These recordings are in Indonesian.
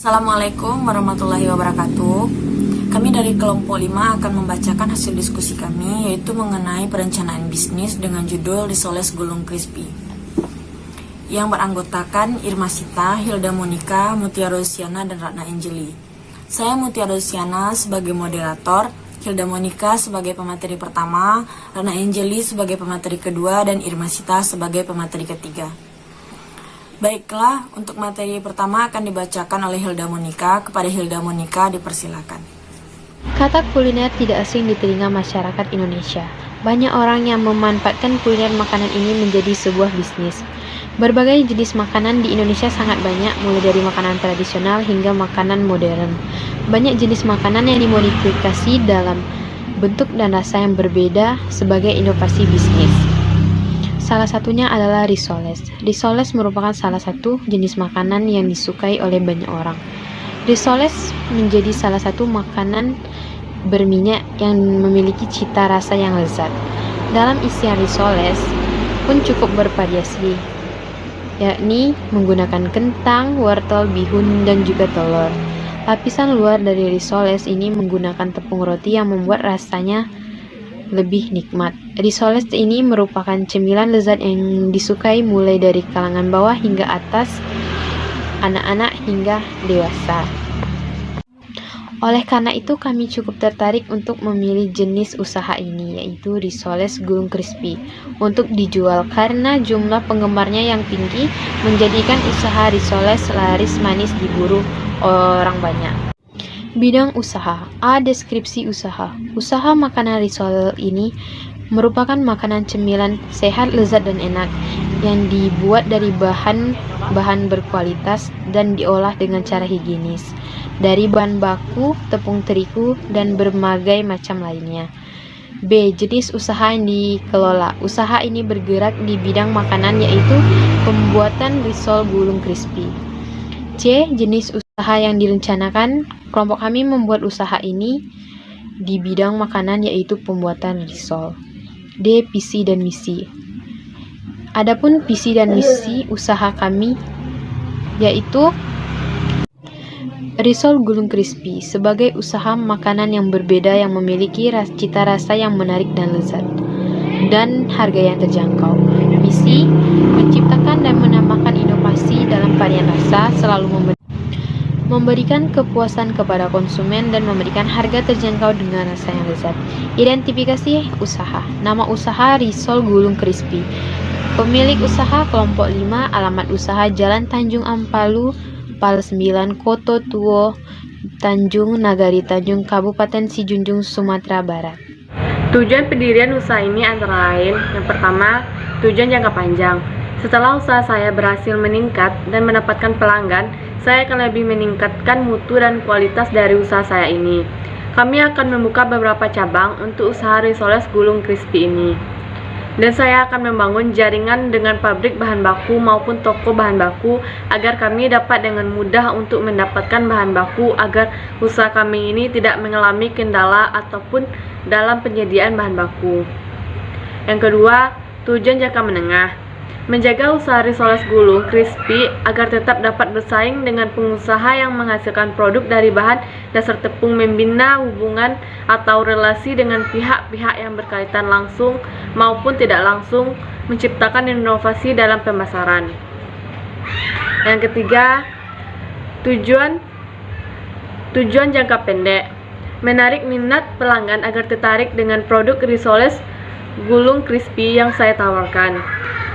Assalamualaikum warahmatullahi wabarakatuh. Kami dari kelompok 5 akan membacakan hasil diskusi kami, yaitu mengenai perencanaan bisnis dengan judul Risoles Gulung Crispy, yang beranggotakan Irma Sita, Hilda Monika, Mutiara Rosiana, dan Ratna Angeli. Saya Mutiara Rosiana sebagai moderator, Hilda Monika sebagai pemateri pertama, Ratna Angeli sebagai pemateri kedua, dan Irma Sita sebagai pemateri ketiga. Baiklah, untuk materi pertama akan dibacakan oleh Hilda Monika. Kepada Hilda Monika dipersilakan. Kata kuliner tidak asing di telinga masyarakat Indonesia. Banyak orang yang memanfaatkan kuliner makanan ini menjadi sebuah bisnis. Berbagai jenis makanan di Indonesia sangat banyak, mulai dari makanan tradisional hingga makanan modern. Banyak jenis makanan yang dimodifikasi dalam bentuk dan rasa yang berbeda sebagai inovasi bisnis. Salah satunya adalah risoles. Risoles merupakan salah satu jenis makanan yang disukai oleh banyak orang. Risoles menjadi salah satu makanan berminyak yang memiliki cita rasa yang lezat. Dalam isian risoles pun cukup bervariasi, yakni menggunakan kentang, wortel, bihun, dan juga telur. Lapisan luar dari risoles ini menggunakan tepung roti yang membuat rasanya lebih nikmat. Risoles ini merupakan cemilan lezat yang disukai mulai dari kalangan bawah hingga atas, anak-anak hingga dewasa. Oleh karena itu kami cukup tertarik untuk memilih jenis usaha ini, yaitu Risoles Gulung Crispy, untuk dijual karena jumlah penggemarnya yang tinggi menjadikan usaha risoles laris manis diburu orang banyak. Bidang usaha. Deskripsi usaha. Usaha makanan risol ini merupakan makanan cemilan sehat, lezat, dan enak yang dibuat dari bahan berkualitas dan diolah dengan cara higienis dari bahan baku, tepung terigu, dan berbagai macam lainnya. B. Jenis usaha yang dikelola. Usaha ini bergerak di bidang makanan, yaitu pembuatan risol gulung crispy. C. Jenis usaha yang direncanakan. Kelompok kami membuat usaha ini di bidang makanan, yaitu pembuatan risol. D. Visi dan misi. Adapun visi dan misi usaha kami yaitu risol gulung crispy sebagai usaha makanan yang berbeda yang memiliki cita rasa yang menarik dan lezat, dan harga yang terjangkau. Misi menciptakan dan menambahkan inovasi dalam varian rasa, selalu memberikan kepuasan kepada konsumen dan memberikan harga terjangkau dengan rasa yang lezat. Identifikasi usaha. Nama usaha Risol Gulung Crispy. Pemilik usaha kelompok 5, alamat usaha Jalan Tanjung Ampalu, Pal 9, Koto Tuo, Tanjung Nagari Tanjung, Kabupaten Sijunjung, Sumatera Barat. Tujuan pendirian usaha ini antara lain, yang pertama, tujuan jangka panjang. Setelah usaha saya berhasil meningkat dan mendapatkan pelanggan, saya akan lebih meningkatkan mutu dan kualitas dari usaha saya ini. Kami akan membuka beberapa cabang untuk usaha Risoles Gulung Crispy ini. Dan saya akan membangun jaringan dengan pabrik bahan baku maupun toko bahan baku agar kami dapat dengan mudah untuk mendapatkan bahan baku agar usaha kami ini tidak mengalami kendala ataupun dalam penyediaan bahan baku. Yang kedua, tujuan jangka menengah. Menjaga usaha Risoles Gulung Crispy agar tetap dapat bersaing dengan pengusaha yang menghasilkan produk dari bahan dasar tepung, membina hubungan atau relasi dengan pihak-pihak yang berkaitan langsung maupun tidak langsung, menciptakan inovasi dalam pemasaran. Yang ketiga, tujuan jangka pendek. Menarik minat pelanggan agar tertarik dengan produk Risoles Gulung Crispy yang saya tawarkan.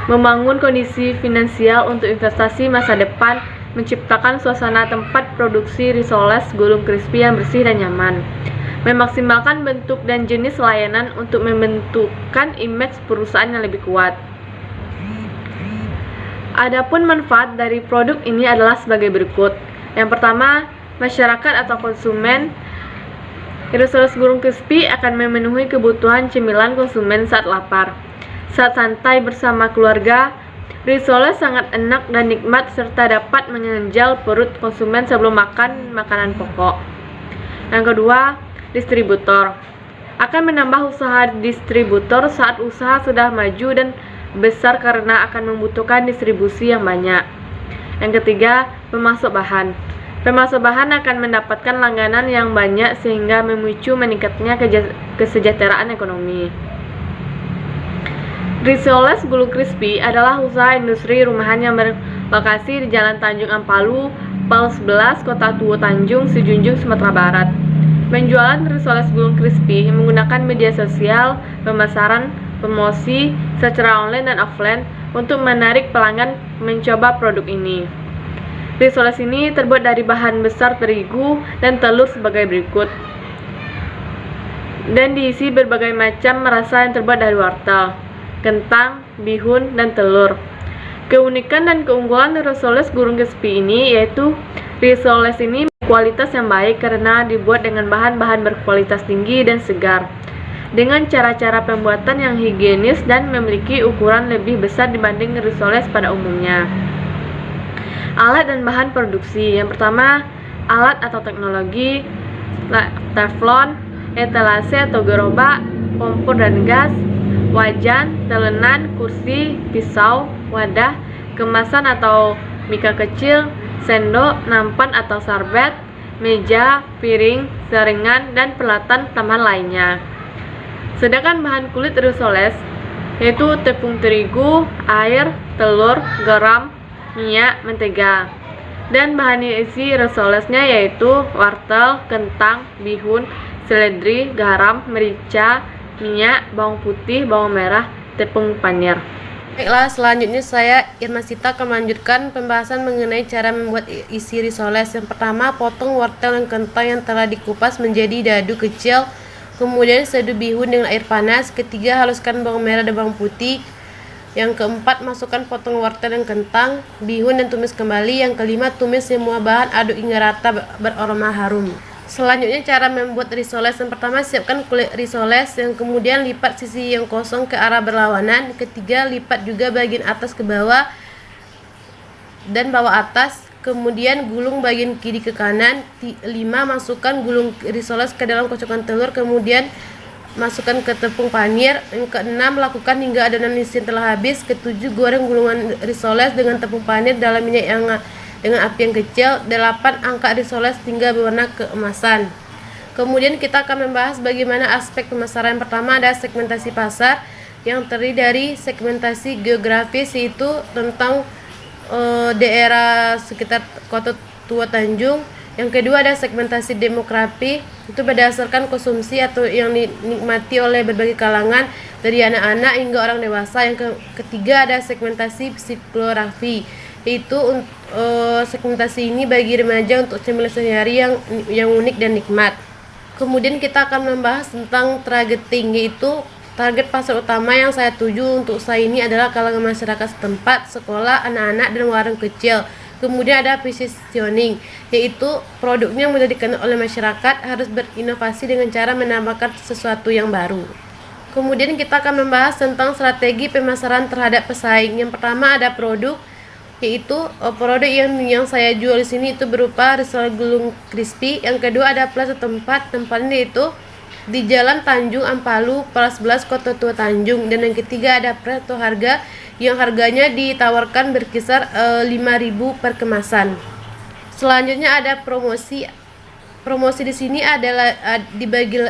Membangun kondisi finansial untuk investasi masa depan, menciptakan suasana tempat produksi risoles gulung crispy yang bersih dan nyaman, memaksimalkan bentuk dan jenis layanan untuk membentukkan image perusahaan yang lebih kuat. Adapun manfaat dari produk ini adalah sebagai berikut. Yang pertama, masyarakat atau konsumen risoles gulung crispy akan memenuhi kebutuhan cemilan konsumen saat lapar. Saat santai bersama keluarga, risoles sangat enak dan nikmat serta dapat mengenjal perut konsumen sebelum makan makanan pokok. Yang kedua, distributor. Akan menambah usaha distributor saat usaha sudah maju dan besar karena akan membutuhkan distribusi yang banyak. Yang ketiga, pemasok bahan. Pemasok bahan akan mendapatkan langganan yang banyak sehingga memicu meningkatnya kesejahteraan ekonomi. Risoles Gulung Crispy adalah usaha industri rumahan yang berlokasi di Jalan Tanjung Ampalu, Pal 11, Kota Tua Tanjung, Sijunjung, Sumatera Barat. Penjualan risoles Gulung Crispy menggunakan media sosial, pemasaran, promosi secara online dan offline untuk menarik pelanggan mencoba produk ini. Risoles ini terbuat dari bahan besar terigu dan telur sebagai berikut, dan diisi berbagai macam rasa yang terbuat dari wortel, kentang, bihun, dan telur. Keunikan dan keunggulan risoles Gulung Crispy ini yaitu risoles ini kualitas yang baik karena dibuat dengan bahan-bahan berkualitas tinggi dan segar, dengan cara-cara pembuatan yang higienis dan memiliki ukuran lebih besar dibanding risoles pada umumnya. Alat dan bahan produksi. Yang pertama, alat atau teknologi, teflon, etalase atau gerobak, kompor dan gas, wajan, telenan, kursi, pisau, wadah, kemasan atau mika kecil, sendok, nampan atau sarbet, meja, piring, saringan, dan peralatan tambahan lainnya. Sedangkan bahan kulit risoles yaitu tepung terigu, air, telur, garam, minyak, mentega. Dan bahan isi risolesnya yaitu wortel, kentang, bihun, seledri, garam, merica, minyak, bawang putih, bawang merah, tepung panir. Baiklah, selanjutnya saya Irma Sita akan melanjutkan pembahasan mengenai cara membuat isi risoles. Yang pertama, potong wortel dan kentang yang telah dikupas menjadi dadu kecil. Kemudian seduh bihun dengan air panas. Ketiga, haluskan bawang merah dan bawang putih. Yang keempat, masukkan potong wortel dan kentang, bihun, dan tumis kembali. Yang kelima, tumis semua bahan, aduk hingga rata beraroma harum. Selanjutnya cara membuat risoles. Yang pertama, siapkan kulit risoles, yang kemudian lipat sisi yang kosong ke arah berlawanan. Ketiga, lipat juga bagian atas ke bawah dan bawah atas. Kemudian gulung bagian kiri ke kanan. 5. Masukkan gulung risoles ke dalam kocokan telur, kemudian masukkan ke tepung panir. Yang ke-6, lakukan hingga adonan isi telah habis. Ke-7, goreng gulungan risoles dengan tepung panir dalam minyak yang dengan api yang kecil. 8. Angkat risoles hingga berwarna keemasan. Kemudian kita akan membahas bagaimana aspek pemasaran. Pertama, ada segmentasi pasar yang terdiri dari segmentasi geografis, yaitu tentang daerah sekitar Kota Tua Tanjung. Yang kedua, ada segmentasi demografi, itu berdasarkan konsumsi atau yang dinikmati oleh berbagai kalangan dari anak-anak hingga orang dewasa. Yang ketiga, ada segmentasi psikografi, yaitu segmentasi ini bagi remaja untuk cemilan sehari-hari yang unik dan nikmat. Kemudian kita akan membahas tentang targeting, yaitu target pasar utama yang saya tuju untuk usaha ini adalah kalangan masyarakat setempat, sekolah, anak-anak, dan warung kecil. Kemudian ada positioning, yaitu produknya yang mudah dikenal oleh masyarakat, harus berinovasi dengan cara menambahkan sesuatu yang baru. Kemudian kita akan membahas tentang strategi pemasaran terhadap pesaing. Yang pertama ada produk, yaitu produk yang saya jual di sini itu berupa risoles Gulung Crispy. Yang kedua ada plaza tempatnya yaitu di Jalan Tanjung Ampalu, Pal 11, Kota Tua Tanjung. Dan yang ketiga ada price atau harga, yang harganya ditawarkan berkisar 5.000 per kemasan. Selanjutnya ada promosi. Promosi di sini adalah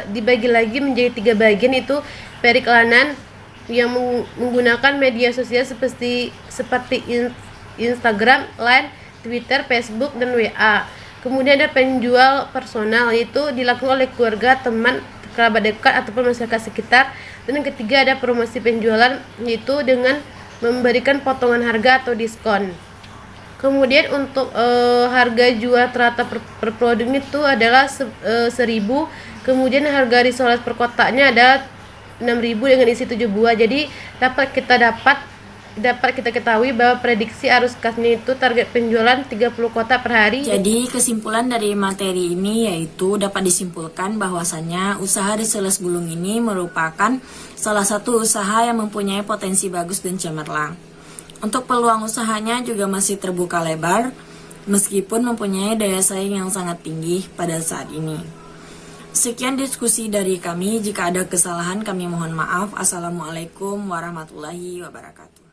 dibagi lagi menjadi 3 bagian, itu periklanan yang menggunakan media sosial seperti Instagram, Line, Twitter, Facebook, dan WA. Kemudian ada penjual personal, yaitu dilakukan oleh keluarga, teman, kerabat dekat ataupun masyarakat sekitar. Dan yang ketiga ada promosi penjualan, yaitu dengan memberikan potongan harga atau diskon. Kemudian untuk harga jual rata per produk itu adalah 1.000. Kemudian harga risoles per kotaknya adalah 6.000 dengan isi 7 buah. Jadi dapat kita ketahui bahwa prediksi arus kasnya itu target penjualan 30 kotak per hari. Jadi kesimpulan dari materi ini yaitu dapat disimpulkan bahwasannya usaha risoles gulung ini merupakan salah satu usaha yang mempunyai potensi bagus dan cemerlang. Untuk peluang usahanya juga masih terbuka lebar meskipun mempunyai daya saing yang sangat tinggi pada saat ini. Sekian diskusi dari kami. Jika ada kesalahan kami mohon maaf. Assalamualaikum warahmatullahi wabarakatuh.